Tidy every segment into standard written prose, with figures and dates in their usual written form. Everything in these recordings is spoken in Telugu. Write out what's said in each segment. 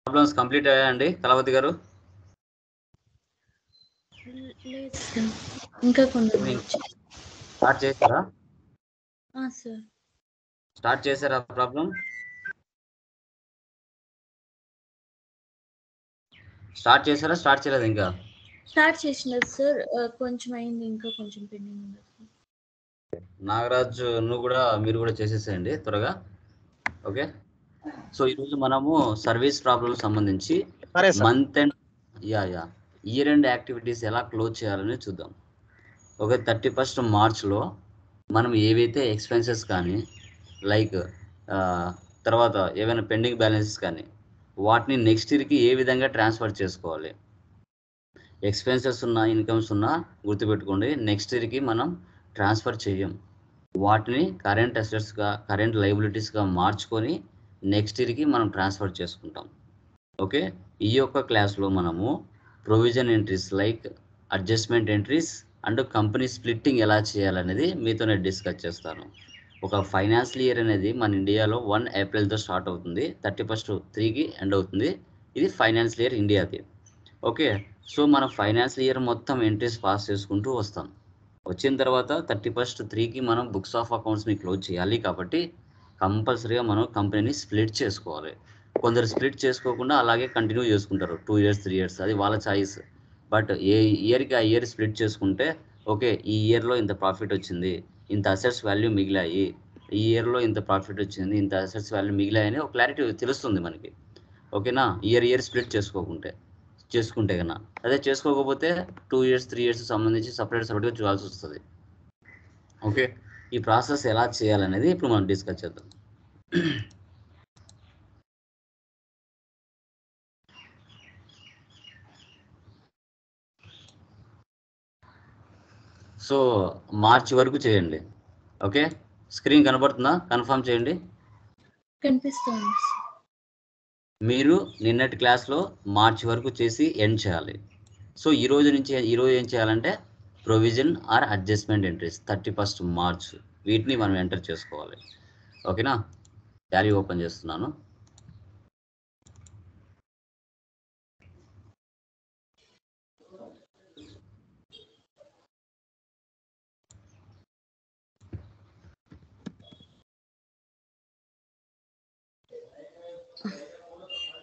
ప్రాబ్లమ్స్ కంప్లీట్ అయ్యాయండి కళావతి గారు? లేదు సార్, ఇంకా కొన్ని స్టార్ట్ చేశారా? సార్ స్టార్ట్ చేశారా ప్రాబ్లం? స్టార్ట్ చేశారా? స్టార్ట్ చేయలేదు ఇంకా? స్టార్ట్ చేసినది సార్, కొంచెం అయింది, ఇంకా కొంచెం పెండింగ్ ఉంది. నాగరాజ్ మీరు కూడా చేసేసేయండి త్వరగా. ఓకే, సో ఈరోజు మనము సర్వీస్ ప్రాబ్లమ్ సంబంధించి month and year end activities ఎలా క్లోజ్ చేయాలని చూద్దాం. ఓకే, 31st మార్చ్లో మనం ఏవైతే ఎక్స్పెన్సెస్ కానీ లైక్ తర్వాత ఏవైనా పెండింగ్ బ్యాలెన్సెస్ కానీ వాటిని నెక్స్ట్ ఇయర్కి ఏ విధంగా ట్రాన్స్ఫర్ చేసుకోవాలి. ఎక్స్పెన్సెస్ ఉన్నా ఇన్కమ్స్ ఉన్నా గుర్తుపెట్టుకోండి, నెక్స్ట్ ఇయర్కి మనం ట్రాన్స్ఫర్ చేయం. వాటిని కరెంట్ అసెట్స్గా కరెంట్ లైబిలిటీస్గా మార్చుకొని నెక్స్ట్ ఇయర్కి మనం ట్రాన్స్ఫర్ చేసుకుంటాం. ఓకే, ఈ యొక్క క్లాస్లో మనము provision entries like adjustment entries and company splitting ఎలా చేయాలనేది మీతోనే డిస్కస్ చేస్తాను. ఒక ఫైనాన్షియల్ ఇయర్ అనేది మన ఇండియాలో 1 ఏప్రిల్తో స్టార్ట్ అవుతుంది, 31st 3కి ఎండ్ అవుతుంది. ఇది ఫైనాన్షియల్ ఇయర్ ఇండియాకి. ఓకే, సో మనం ఫైనాన్షియల్ ఇయర్ మొత్తం ఎంట్రీస్ పాస్ చేసుకుంటూ వస్తాం. వచ్చిన తర్వాత 31st 3కి మనం బుక్స్ ఆఫ్ అకౌంట్స్ని క్లోజ్ చేయాలి. కాబట్టి కంపల్సరీగా మనం కంపెనీని స్ప్లిట్ చేసుకోవాలి. కొందరు స్ప్లిట్ చేసుకోకుండా అలాగే కంటిన్యూ చేసుకుంటారు 2 years 3 years, అది వాళ్ళ చాయిస్. బట్ ఏ ఇయర్కి ఆ ఇయర్ స్ప్లిట్ చేసుకుంటే ఓకే, ఈ ఇయర్లో ఇంత ప్రాఫిట్ వచ్చింది, ఇంత అసెట్స్ వాల్యూ మిగిలాయి, ఈ ఇయర్లో ఇంత ప్రాఫిట్ వచ్చింది, ఇంత అసెట్స్ వాల్యూ మిగిలాయని ఒక క్లారిటీ తెలుస్తుంది మనకి. ఓకేనా, ఇయర్ స్ప్లిట్ చేసుకుంటే కన్నా. అదే చేసుకోకపోతే 2 years 3 years సంబంధించి సపరేట్గా చూడాల్సి వస్తుంది. ఓకే, ఈ ప్రాసెస్ ఎలా చేయాలనేది ఇప్పుడు మనం డిస్కస్ చేద్దాం. సో మార్చి వరకు చేయండి. ఓకే, స్క్రీన్ కనబడుతుందా? కన్ఫర్మ్ చేయండి. కనిపిస్తుంది. మీరు నిన్నటి క్లాస్లో మార్చి వరకు చేసి ఎండ్ చేయాలి. సో ఈరోజు ఏం చేయాలంటే provision or adjustment entries 31st March వీటిని మనం ఎంటర్ చేసుకోవాలి. ఓకేనా, టాలీ ఓపెన్ చేస్తున్నాను.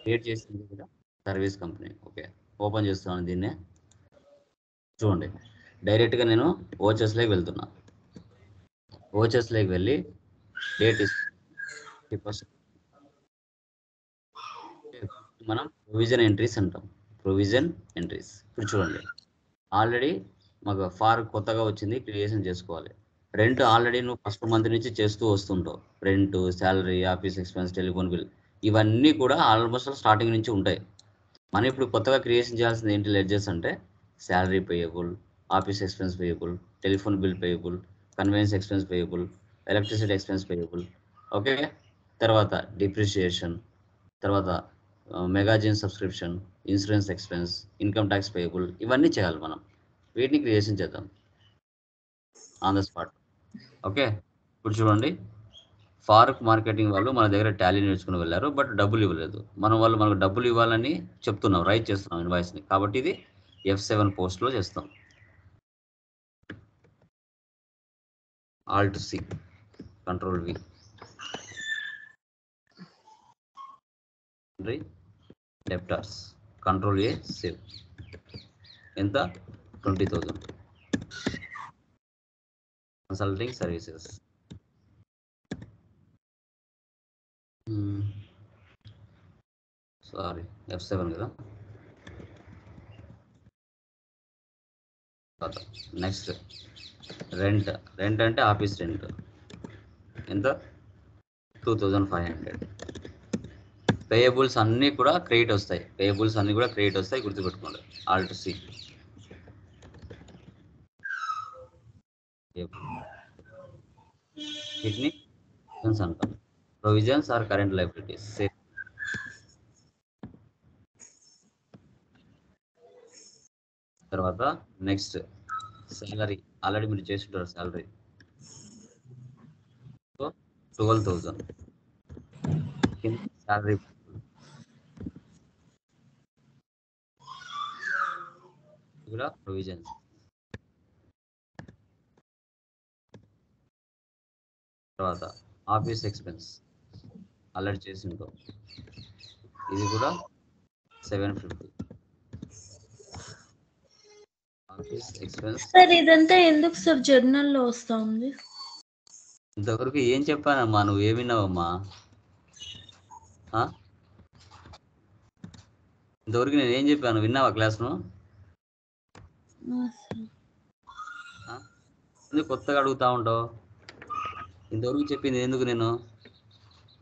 క్రియేట్ చేసింది కదా సర్వీస్ కంపెనీ. ఓకే, ఓపెన్ చేస్తున్నాను దీన్నే. చూడండి, డైరెక్ట్గా నేను ఓచెస్లోకి వెళ్తున్నా. ఓచెస్లోకి వెళ్ళి డేట్ మనం ప్రొవిజన్ ఎంట్రీస్ అంటాం. ప్రొవిజన్ ఎంట్రీస్ ఇప్పుడు చూడండి, ఆల్రెడీ మాకు ఫార్ కొత్తగా వచ్చింది, క్రియేషన్ చేసుకోవాలి. రెంట్ ఆల్రెడీ నువ్వు ఫస్ట్ మంత్ నుంచి చేస్తూ వస్తుంటావు. Rent, salary, office expense, telephone bill ఇవన్నీ కూడా ఆల్మోస్ట్ స్టార్టింగ్ నుంచి ఉంటాయి. మనం ఇప్పుడు కొత్తగా క్రియేషన్ చేయాల్సింది ఏంటి లెడ్జెస్ అంటే salary payable, office expense payable, telephone bill payable, conveyance expense payable, electricity expense payable. Okay, తర్వాత డిప్రిషియేషన్, తర్వాత magazine subscription, insurance expense, income tax payable, ఇవన్నీ చేయాలి మనం. వీటిని క్రియేషన్ చేద్దాం ఆన్ ద స్పాట్. ఓకే, ఇప్పుడు చూడండి, ఫారూక్ మార్కెటింగ్ వాళ్ళు మన దగ్గర టాలీ నేర్చుకుని వెళ్ళారు, బట్ డబ్బులు ఇవ్వలేదు. మనకు డబ్బులు ఇవ్వాలని చెప్తున్నాం, రైట్ చేస్తున్నాం ఇన్వాయిస్ని. కాబట్టి ఇది F7 పోస్ట్లో చేస్తాం. Alt C, Control V, debtors, Control A, save. ఎంత? 20,000. కన్సల్టింగ్ సర్వీసెస్, సారీ F7 కదా. నెక్స్ట్ రెంట్ అంటే ఆఫీస్ రెంట్ ఎంత? 2,500. పేయబుల్స్ అన్నీ కూడా క్రెడిట్ వస్తాయి, గుర్తుపెట్టుకోండి. Alt C, వీటిని అంటాం. Provisions are current liabilities. తర్వాత నెక్స్ట్ సాలరీ, ఆల్రెడీ మీరు చేస్తుంటారు సాలరీ. సో 12,000 కింద సాలరీ. కూడా ప్రొవిజన్స్. తర్వాత ఆఫీస్ ఎక్స్పెన్స్ ఆల్రెడీ చేసి ఉంటాం, ఇది కూడా 750. Office expense. సార్ ఇదంతా ఎందుకు సార్ జర్నల్లో వస్తా ఉంది? ఇంతవరకు ఏం చెప్పానమ్మా, నువ్వు ఏమి విన్నావమ్మా? ఇంతవరకు నేను ఏం చెప్పాను, విన్నావా క్లాస్ను? ఎందుకు కొత్తగా అడుగుతా ఉంటావు? ఇంతవరకు చెప్పింది ఎందుకు నేను?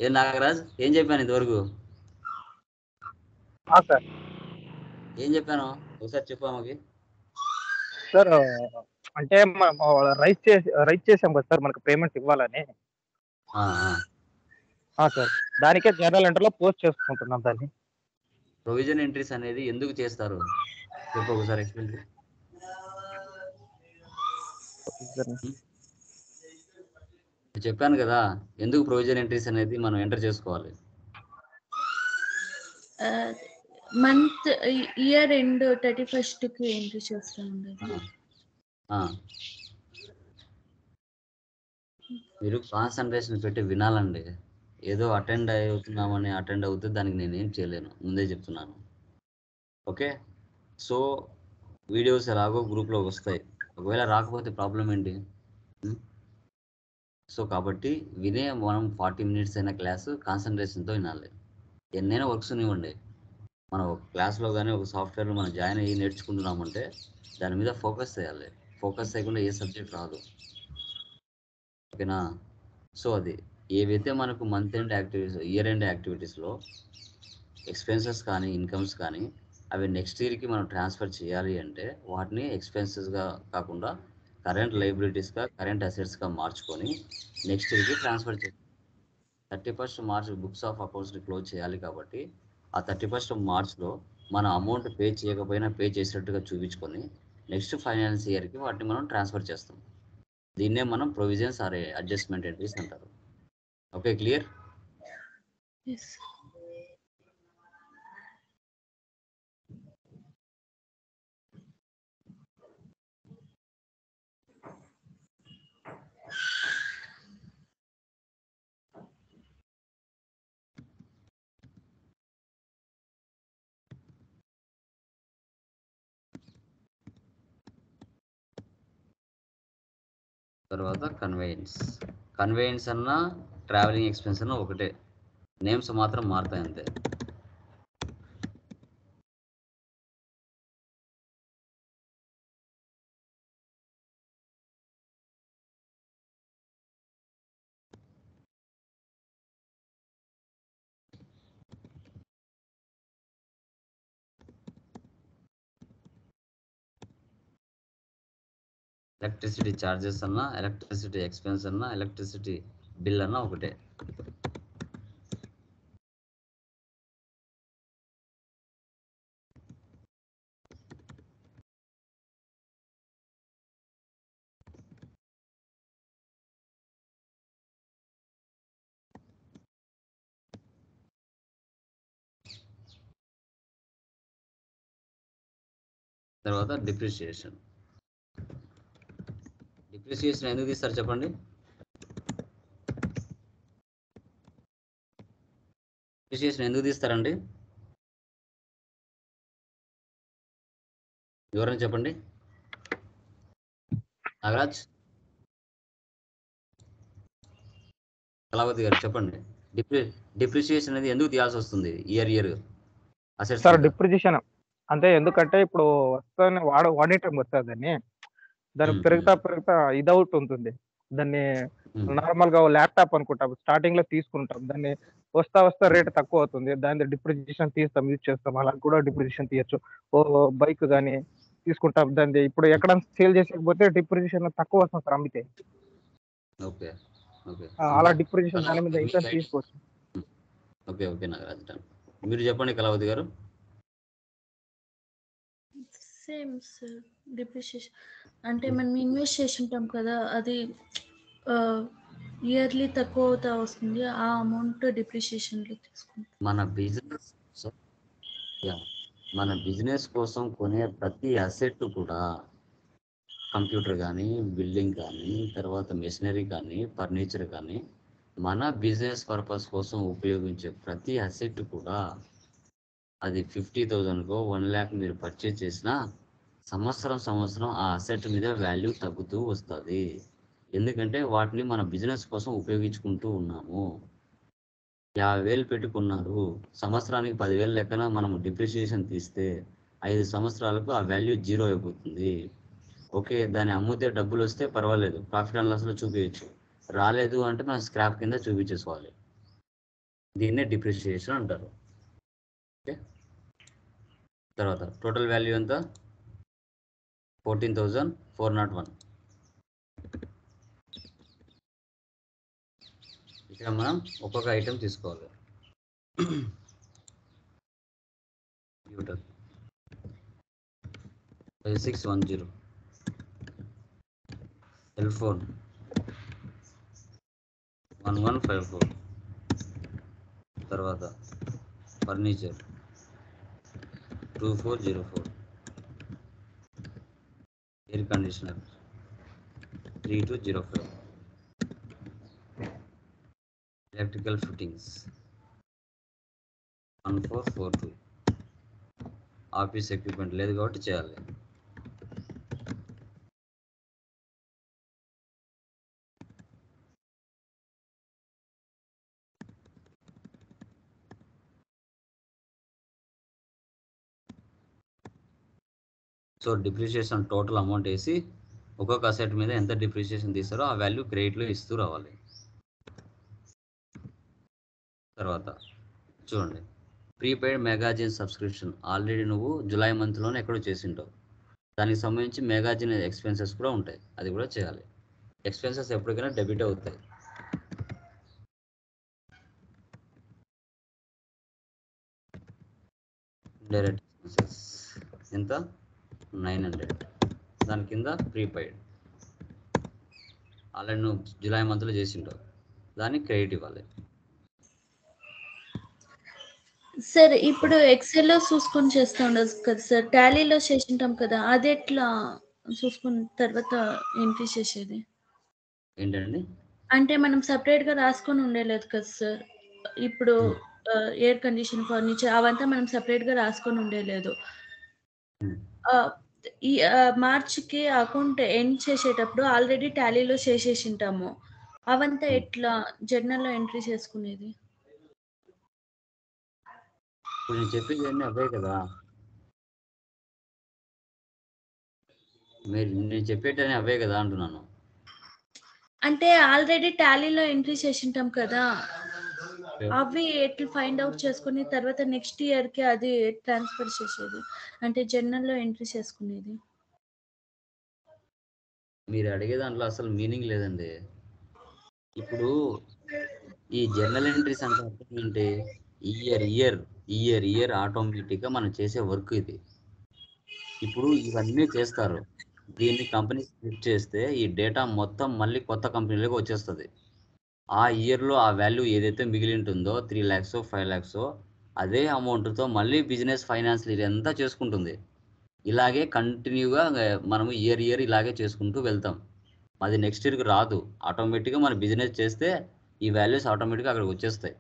ఏం నాగరాజ్ ఏం చెప్పాను ఇంతవరకు? సార్ ఏం చెప్పాను ఒకసారి చెప్పా మాకి. సార్ అంటే రైట్ చేసాం కదా సార్, మనకు పేమెంట్ ఇవ్వాలని. సార్ దానికే జనరల్ ఎంట్రీలో పోస్ట్ చేసుకుంటున్నాం దాన్ని. ప్రొవిజన్ ఎంట్రీస్ అనేది ఎందుకు చేస్తారు చెప్పు ఒకసారి ఎక్స్ప్లెయిన్. చెప్పాను కదా ఎందుకు ప్రొవిజన్ ఎంట్రీస్ అనేది మనం ఎంటర్ చేసుకోవాలి. మంత్ ఇయర్ ఎండ్ 31st కి ఎంట్రీ చేస్తామండి. మీరు కాన్సన్ట్రేషన్ పెట్టి వినాలండి. ఏదో అటెండ్ అవుతున్నామని అటెండ్ అవుతే దానికి నేనేం చేయలేను, ముందే చెప్తున్నాను. ఓకే, సో వీడియోస్ ఎలాగో గ్రూప్లో వస్తాయి, ఒకవేళ రాకపోతే ప్రాబ్లం ఏంటి? సో కాబట్టి వినే మనం 40 minutes అయిన క్లాసు కాన్సన్ట్రేషన్తో వినాలి. ఎన్నైనా వర్క్స్ ఇవ్వండి, మనం ఒక క్లాస్లో కానీ ఒక సాఫ్ట్వేర్లో మనం జాయిన్ అయ్యి నేర్చుకుంటున్నామంటే దాని మీద ఫోకస్ చేయాలి. ఫోకస్ చేయకుండా ఏ సబ్జెక్ట్ రాదు. ఓకేనా? సో అది ఏవైతే మనకు month end activities, year end యాక్టివిటీస్లో ఎక్స్పెన్సెస్ కానీ ఇన్కమ్స్ కానీ అవి నెక్స్ట్ ఇయర్కి మనం ట్రాన్స్ఫర్ చేయాలి అంటే వాటిని ఎక్స్పెన్సెస్గా కాకుండా కరెంట్ లైబిలిటీస్గా, కరెంట్ అసెట్స్గా మార్చుకొని నెక్స్ట్ ఇయర్కి ట్రాన్స్ఫర్ చేయాలి. 31st March బుక్స్ ఆఫ్ అకౌంట్స్ని క్లోజ్ చేయాలి కాబట్టి ఆ 31st Marchలో మన అమౌంట్ పే చేయకపోయినా పే చేసినట్టుగా చూపించుకొని నెక్స్ట్ ఫైనాన్స్ ఇయర్కి వాటిని మనం ట్రాన్స్ఫర్ చేస్తాం. దీన్నే మనం ప్రొవిజన్స్ ఆర్ అడ్జస్ట్మెంట్ ఎంట్రీస్ అంటారు. Okay, clear? తర్వాత కన్వేయన్స్ అన్నా ట్రావెలింగ్ ఎక్స్పెన్స్ అన్నా ఒకటే, నేమ్స్ మాత్రం మారుతాయి అంతే. ఎలక్ట్రిసిటీ ఛార్జెస్ అన్నా, ఎలక్ట్రిసిటీ ఎక్స్పెన్స్ అన్నా, ఎలక్ట్రిసిటీ బిల్ అన్నా ఒకటే. తర్వాత డిప్రిషియేషన్ ఎందుకు తీస్తారు చెప్పండి? డిప్రిషియేషన్ ఎందుకు తీస్తారండి? ఎవరైనా చెప్పండి. నాగరాజ్, కళావతి గారు చెప్పండి. డిప్రిషియేషన్ అనేది ఎందుకు తీయాల్సి వస్తుంది ఇయర్ అసెట్స్? సార్ డిప్రిసియేషన్ అంటే ఎందుకంటే ఇప్పుడు వస్తానే వాడే టైం వస్తుంది దాన్ని పెరుగుతా ఇదవుట్ ఉంటుంది. దాన్ని నార్మల్ గా ల్యాప్టాప్ అనుకుంటాం, స్టార్టింగ్ లో తీసుకుంటాం, దాన్ని వస్తా రేట్ తక్కువ అవుతుంది, దాని డిప్రిసియేషన్ తీస్తాం, యూజ్ చేస్తాం. అలా కూడా డిప్రిసియేషన్ తీయచ్చు. బైక్ కానీ తీసుకుంటాం, దాన్ని ఇప్పుడు ఎక్కడ సేల్ చేసేకపోతే డిప్రిసియేషన్ తక్కువ వస్తుంది సార్ అమ్మితే. అలా డిప్రిసియేషన్ దాని మీద ఇంట్రెస్ట్ తీసుకోవచ్చు. ఓకే నాగరాజ్, మీరు చెప్పండి కళావతి గారు. సేమ్ సార్, డిప్రిషియేషన్ అంటే మనం ఇన్వెస్ట్ చేసి ఉంటాం కదా, అది ఇయర్లీ తక్కువ అవుతా వస్తుంది, ఆ అమౌంట్ డిప్రిషియేషన్లో తీసుకుంటాం. మన బిజినెస్ మన బిజినెస్ కోసం కొనే ప్రతి అసెట్ కూడా కంప్యూటర్ కానీ, బిల్డింగ్ కానీ, తర్వాత మెషినరీ కానీ, ఫర్నిచర్ కానీ, మన బిజినెస్ పర్పస్ కోసం ఉపయోగించే ప్రతి అసెట్ కూడా అది 50,000కో 1,00,000 మీరు పర్చేజ్ చేసినా సంవత్సరం ఆ అసెట్ మీద వాల్యూ తగ్గుతూ వస్తుంది. ఎందుకంటే వాటిని మన బిజినెస్ కోసం ఉపయోగించుకుంటూ ఉన్నాము. 50,000 పెట్టుకున్నారు, సంవత్సరానికి 10,000 లెక్కన మనం డిప్రిషియేషన్ తీస్తే 5 సంవత్సరాలకు ఆ వాల్యూ జీరో అయిపోతుంది. ఓకే, దాన్ని అమ్మితే డబ్బులు వస్తే పర్వాలేదు, ప్రాఫిట్ అండ్ లాస్లో చూపించచ్చు. రాలేదు అంటే మనం స్క్రాప్ కింద చూపించేసుకోవాలి. దీన్నే డిప్రిషియేషన్ అంటారు. ఓకే, తర్వాత టోటల్ వాల్యూ ఎంత? 14,401. ఇక్కడ మనం ఒక్కొక్క ఐటెం తీసుకోవాలి. కంప్యూటర్ 5610, సెల్ ఫోన్ 1154, తర్వాత furniture 2404, air conditioner 3205, electrical fittings 1442. Office equipment లేదు కాబట్టి చేయాలి. సో డిప్రిషియేషన్ టోటల్ అమౌంట్ వేసి ఒక్కొక్క అసెట్ మీద ఎంత డిప్రిషియేషన్ తీస్తారో ఆ వాల్యూ క్రెడిట్లో ఇస్తూ రావాలి. తర్వాత చూడండి, ప్రీపెయిడ్ మెగాజిన్ సబ్స్క్రిప్షన్ ఆల్రెడీ నువ్వు జూలై మంత్లోనే ఎక్కడో చేసింటావు. దానికి సంబంధించి మెగాజిన్ ఎక్స్పెన్సెస్ కూడా ఉంటాయి, అది కూడా చేయాలి. ఎక్స్పెన్సెస్ ఎప్పటికైనా డెబిట్ అవుతాయి. డైరెక్ట్ ఎక్స్పెన్సెస్ ఎంత? 900. దాని కింద ప్రీపెయిడ్ ఆల్రెడీ నువ్వు జూలై మంత్లో చేసింటావు, దానికి క్రెడిట్ ఇవ్వాలి. సార్ ఇప్పుడు ఎక్సెల్లో చూసుకొని చేస్తూ ఉండదు కదా సార్, టాలీలో చేసింటాం కదా, అది ఎట్లా చూసుకున్న తర్వాత ఎంట్రీ చేసేది? ఏంటండి? అంటే మనం సపరేట్గా రాసుకొని ఉండలేదు కదా సార్. ఇప్పుడు ఎయిర్ కండిషన్, ఫర్నిచర్ అవంతా మనం సపరేట్గా రాసుకొని ఉండలేదు. ఈ మార్చ్కి అకౌంట్ ఎండ్ చేసేటప్పుడు ఆల్రెడీ టాలీలో చేసేసింటాము. అవంతా ఎట్లా జర్నల్లో ఎంట్రీ చేసుకునేది? ఇప్పుడు నేను చెప్పేది అన్నీ అవే కదా, నేను చెప్పేటన్నీ అవే కదా అంటున్నాను. అంటే ఆల్రెడీ టాలీలో ఎంట్రీ చేసింటాం కదా, అవి ఎట్లా ఫైండ్ అవుట్ చేసుకుని తర్వాత నెక్స్ట్ ఇయర్కి అది ట్రాన్స్ఫర్ చేసేది, అంటే జర్నల్లో ఎంట్రీ చేసుకునేది? మీరు అడిగే దాంట్లో అసలు మీనింగ్ లేదండి. ఇప్పుడు ఈ జర్నల్ ఎంట్రీస్ అంటే అర్థం ఏంటి? ఇయర్ ఆటోమేటిక్గా మనం చేసే వర్క్ ఇది. ఇప్పుడు ఇవన్నీ చేస్తారు, దీన్ని కంపెనీ స్ప్లిట్ చేస్తే ఈ డేటా మొత్తం మళ్ళీ కొత్త కంపెనీలోకి వచ్చేస్తుంది. ఆ ఇయర్లో ఆ వాల్యూ ఏదైతే మిగిలి ఉంటుందో 3 lakhs 5 lakhs అదే అమౌంట్తో మళ్ళీ బిజినెస్ ఫైనాన్స్ ఇయర్ అంతా చేసుకుంటుంది. ఇలాగే కంటిన్యూగా మనము ఇయర్ ఇలాగే చేసుకుంటూ వెళ్తాం. అది నెక్స్ట్ ఇయర్కి రాదు, ఆటోమేటిక్గా మన బిజినెస్ చేస్తే ఈ వాల్యూస్ ఆటోమేటిక్గా అక్కడికి వచ్చేస్తాయి.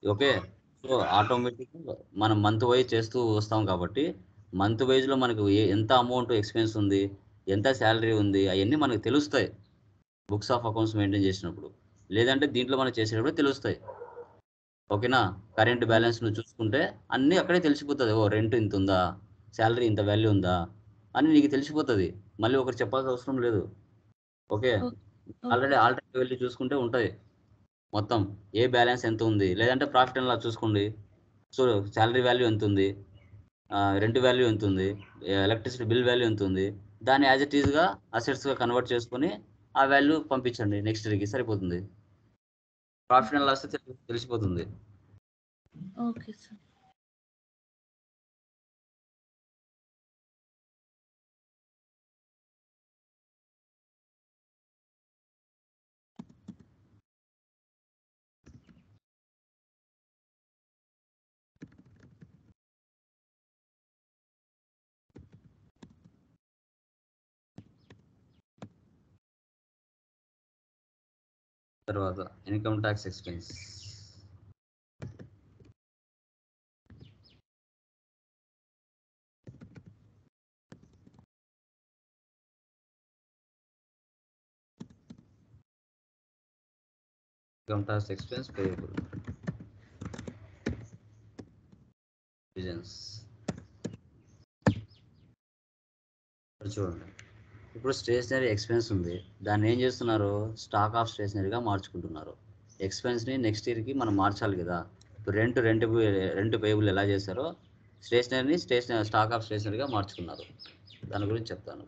ఓకే, సో ఆటోమేటిక్గా మనం మంత్ వైజ్ చేస్తూ వస్తాం కాబట్టి మంత్ వైజ్లో మనకు ఎంత అమౌంట్ ఎక్స్పెన్స్ ఉంది, ఎంత శాలరీ ఉంది, అవన్నీ మనకు తెలుస్తాయి బుక్స్ ఆఫ్ అకౌంట్స్ మెయింటైన్ చేసినప్పుడు. లేదంటే దీంట్లో మనం చేసేటప్పుడు తెలుస్తాయి. ఓకేనా, కరెంట్ బ్యాలెన్స్ నువ్వు చూసుకుంటే అన్నీ అక్కడే తెలిసిపోతుంది. ఓ రెంట్ ఇంత ఉందా, శాలరీ ఇంత వాల్యూ ఉందా అని నీకు తెలిసిపోతుంది, మళ్ళీ ఒకరు చెప్పాల్సిన అవసరం లేదు. ఓకే, ఆల్రెడీ వెళ్ళి చూసుకుంటే ఉంటుంది మొత్తం, ఏ బ్యాలెన్స్ ఎంత ఉంది, లేదంటే ప్రాఫిట్ అండ్ లాస్ చూసుకోండి. సో శాలరీ వాల్యూ ఎంత ఉంది, రెంట్ వాల్యూ ఎంత ఉంది, ఎలక్ట్రిసిటీ బిల్ వాల్యూ ఎంత ఉంది, దాన్ని యాజ్ ఇట్ ఈస్గా అసెట్స్గా కన్వర్ట్ చేసుకొని ఆ వాల్యూ పంపించండి నెక్స్ట్ ఇయర్కి, సరిపోతుంది. ప్రాఫిట్ అండ్ లాస్ తెలిసిపోతుంది. Okay sir. తర్వాత income tax expense. Income tax expense payable. Provisions. చూడండి, ఇప్పుడు స్టేషనరీ ఎక్స్పెన్స్ ఉంది, దాన్ని ఏం చేస్తున్నారు, స్టాక్ ఆఫ్ స్టేషనరీగా మార్చుకుంటున్నారు. ఎక్స్పెన్స్ని నెక్స్ట్ ఇయర్కి మనం మార్చాలి కదా. ఇప్పుడు రెంట్ పేయబుల్ ఎలా చేశారో స్టేషనరీని స్టాక్ ఆఫ్ స్టేషనరీగా మార్చుకున్నారు. దాని గురించి చెప్తాను.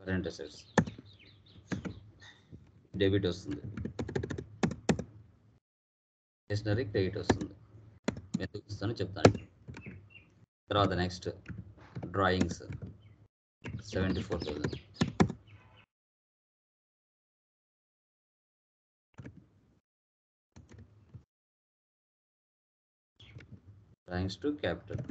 కరెంట్ అసెట్స్ డెబిట్ వస్తుంది, స్టేషనరీ క్రెడిట్ వస్తుంది. ఎందుకు ఇస్తానో చెప్తాను. తర్వాత next drawings 74,000. Drawings to capital.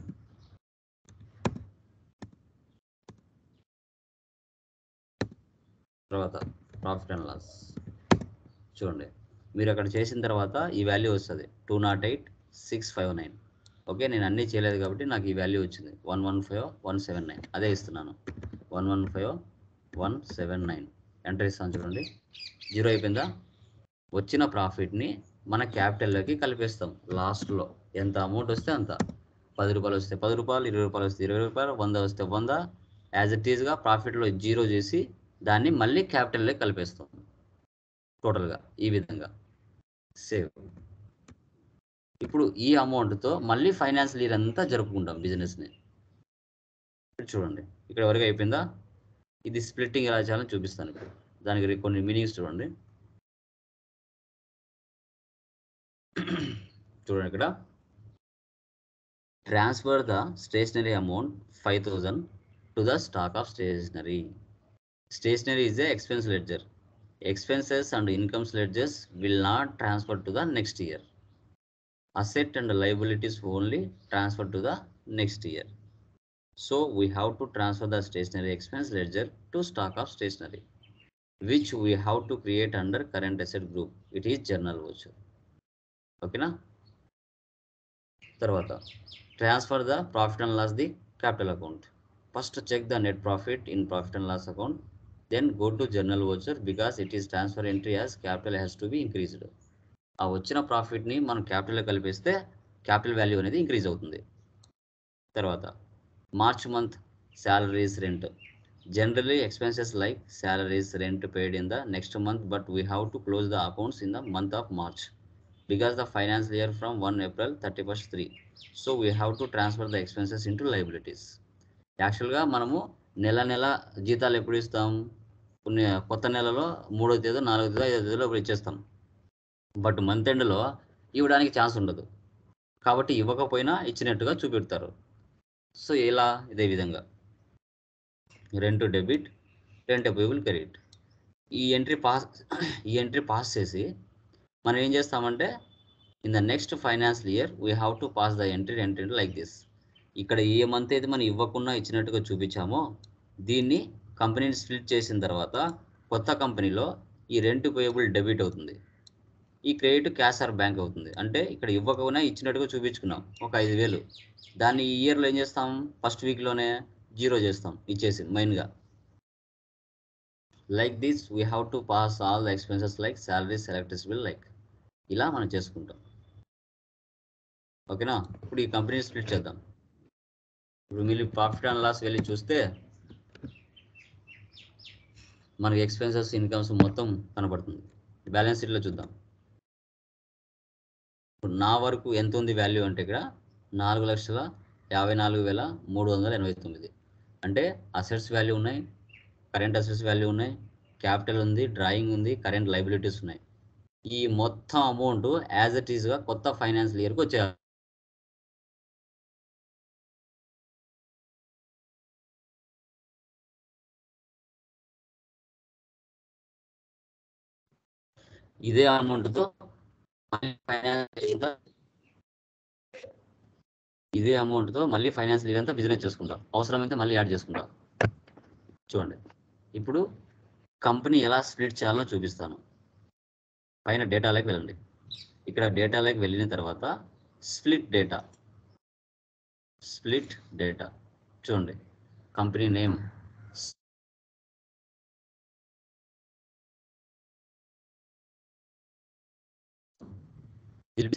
తర్వాత ప్రాఫిట్ అండ్ లాస్. చూడండి, మీరు అక్కడ చేసిన తర్వాత ఈ వాల్యూ వస్తుంది 208,659. ఓకే, నేను అన్నీ చేయలేదు కాబట్టి నాకు ఈ వాల్యూ వచ్చింది 115,179. అదే ఇస్తున్నాను, 115,179. ఎంటర్ ఇస్తాను. చూడండి, 0 అయిపోయిందా. వచ్చిన ప్రాఫిట్ని మన క్యాపిటల్లోకి కలిపేస్తాం. లాస్ట్లో ఎంత అమౌంట్ వస్తే అంత. 10 రూపాయలు వస్తే 10 రూపాయలు, 20 రూపాయలు వస్తే 20 రూపాయలు, 100 వస్తే 100, యాజ్ ఇట్ ఈజ్గా ప్రాఫిట్లో 0 చేసి దాన్ని మళ్ళీ క్యాపిటల్లోకి కలిపేస్తాం టోటల్గా. ఈ విధంగా సేవ్. ఇప్పుడు ఈ అమౌంట్తో మళ్ళీ ఫైనాన్షియల్ ఇయర్ అంతా జరుపుకుంటాం బిజినెస్ని. చూడండి, ఇక్కడ వరకు అయిపోయిందా. ఇది స్ప్లిట్టింగ్ ఎలా చేయాలని చూపిస్తాను ఇప్పుడు. దానికి కొన్ని మీనింగ్స్ చూడండి. చూడండి, ఇక్కడ transfer the stationery amount 5,000 to the stock of stationery. Stationery is a expense ledger. Expenses and incomes ledgers will not transfer to the next year. Asset and liabilities only transfer to the next year. So we have to transfer the stationery expense ledger to stock of stationery, which we have to create under current asset group. It is journal voucher. Okay na? Tarvata transfer the profit and loss the capital account. First check the net profit in profit and loss account. Then go to journal voucher because it is transfer entry as capital has to be increased. ఆ వచ్చిన ప్రాఫిట్ని మనం క్యాపిటల్లో కలిపేస్తే క్యాపిటల్ వాల్యూ అనేది ఇంక్రీజ్ అవుతుంది. తర్వాత March month salaries, rent. Generally expenses like salaries, rent paid in the next month, but we have to close the accounts in the month of March because the financial year from 1 April 31st 3. So we have to transfer the expenses into liabilities. యాక్చువల్గా మనము నెల జీతాలు ఎప్పుడు ఇస్తాం, కొన్ని కొత్త నెలలో 3వ తేదీ, 4వ తేదీ, 5వ తేదీలో ఇప్పుడు ఇచ్చేస్తాం. బట్ మంత్ ఎండ్లో ఇవ్వడానికి ఛాన్స్ ఉండదు కాబట్టి ఇవ్వకపోయినా ఇచ్చినట్టుగా చూపెడతారు. సో ఇలా ఇదే విధంగా rent debit, rent payable credit. ఈ ఎంట్రీ పాస్ చేసి మనం ఏం చేస్తామంటే in the next financial year we have to pass the entry like this. ఇక్కడ ఏ మంత్ అయితే మనం ఇవ్వకుండా ఇచ్చినట్టుగా చూపించామో దీన్ని కంపెనీని స్ప్లిట్ చేసిన తర్వాత కొత్త కంపెనీలో ఈ రెంట్ పేయబుల్ డెబిట్ అవుతుంది, ఈ క్రెడిట్ క్యాష్ ఆర్ బ్యాంక్ అవుతుంది. అంటే ఇక్కడ ఇవ్వకుండా ఇచ్చినట్టుగా చూపించుకున్నాం ఒక 5,000, దాన్ని ఈ ఇయర్లో ఏం చేస్తాం, ఫస్ట్ వీక్లోనే 0 చేస్తాం ఇచ్చేసి మెయిన్గా. Like this we have to pass all the expenses like salaries, electricity like. ఇలా మనం చేసుకుంటాం. ఓకేనా. ఇప్పుడు ఈ కంపెనీ స్ప్లిట్ చేద్దాం. ఇప్పుడు మీరు ప్రాఫిట్ అండ్ లాస్ వెళ్ళి చూస్తే మనకి ఎక్స్పెన్సెస్, ఇన్కమ్స్ మొత్తం కనపడుతుంది. బ్యాలెన్స్ షీట్లో చూద్దాం. ఇప్పుడు నా వరకు ఎంత ఉంది వాల్యూ అంటే ఇక్కడ 4,54,389. అంటే అసెట్స్ వాల్యూ ఉన్నాయి, కరెంట్ అసెట్స్ వాల్యూ ఉన్నాయి, క్యాపిటల్ ఉంది, డ్రాయింగ్ ఉంది, కరెంట్ లైబిలిటీస్ ఉన్నాయి. ఈ మొత్తం అమౌంట్ యాజ్ ఇట్ ఈస్గా కొత్త ఫైనాన్షియల్ ఇయర్కి వచ్చేయాలి. ఇదే అమౌంట్తో ఇదే అమౌంట్తో మళ్ళీ ఫైనాన్స్ లీడ్ అంతా బిజినెస్ చేసుకుంటాం, అవసరమైతే మళ్ళీ యాడ్ చేసుకుంటాం. చూడండి ఇప్పుడు కంపెనీ ఎలా స్ప్లిట్ చేయాలో చూపిస్తాను. పైన డేటాలోకి వెళ్ళండి. ఇక్కడ డేటాలోకి వెళ్ళిన తర్వాత స్ప్లిట్ డేటా చూడండి. Company name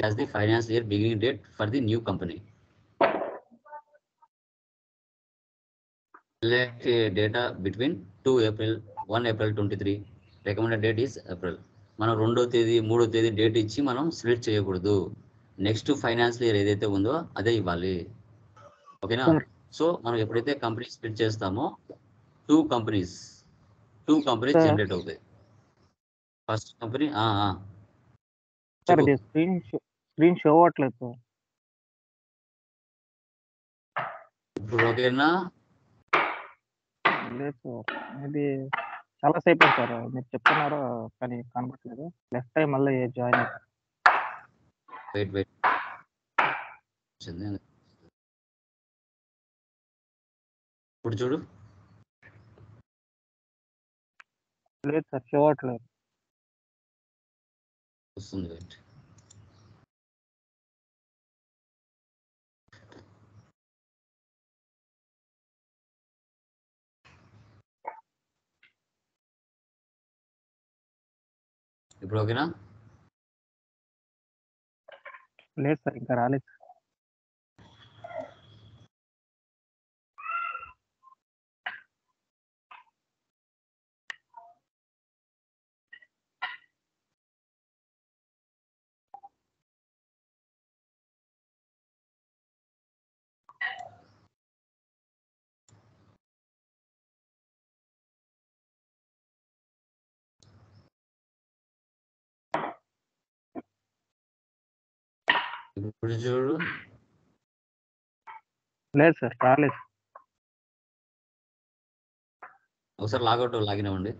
as the finance year beginning date for the new company. Select data between 2 April 1 April 23. Recommended date is April. మనం 2వ తేదీ 3వ తేదీ డేట్ ఇచ్చి మనం స్ప్లిట్ చేయకూడదు. నెక్స్ట్ ఫైనాన్స్ ఇయర్ ఏదైతే ఉందో అదే ఇవ్వాలి. ఓకేనా? సో మనం ఎప్పుడైతే కంపెనీ స్ప్లిట్ చేస్తామో టూ కంపెనీస్ జనరేట్ అవుతాయి. ఫస్ట్ కంపెనీ సార్ ఇది స్క్రీన్ షో అవ్వట్లేదు సార్. ఇప్పుడు ఓకేనా? లేదు సార్, ఇది చాలా సేపు సార్ మీరు చెప్తున్నారు కానీ కనబడట్లేదు. నెక్స్ట్ టైం మళ్ళీ జాయిన్ అవుతారు. వెయిట్ ఇప్పుడు చూడు. లేదు సార్, షో అవ్వట్లేదు. వస్తుంది. వెయిట్. ఇప్పుడు ఓకేనా? లేదు సార్, ఇంకా రాలేదు. ఇప్పుడు చూడు. లేదు సార్, రాలేదు. ఒకసారి లాగౌట్ లాగిన్ అవ్వండి.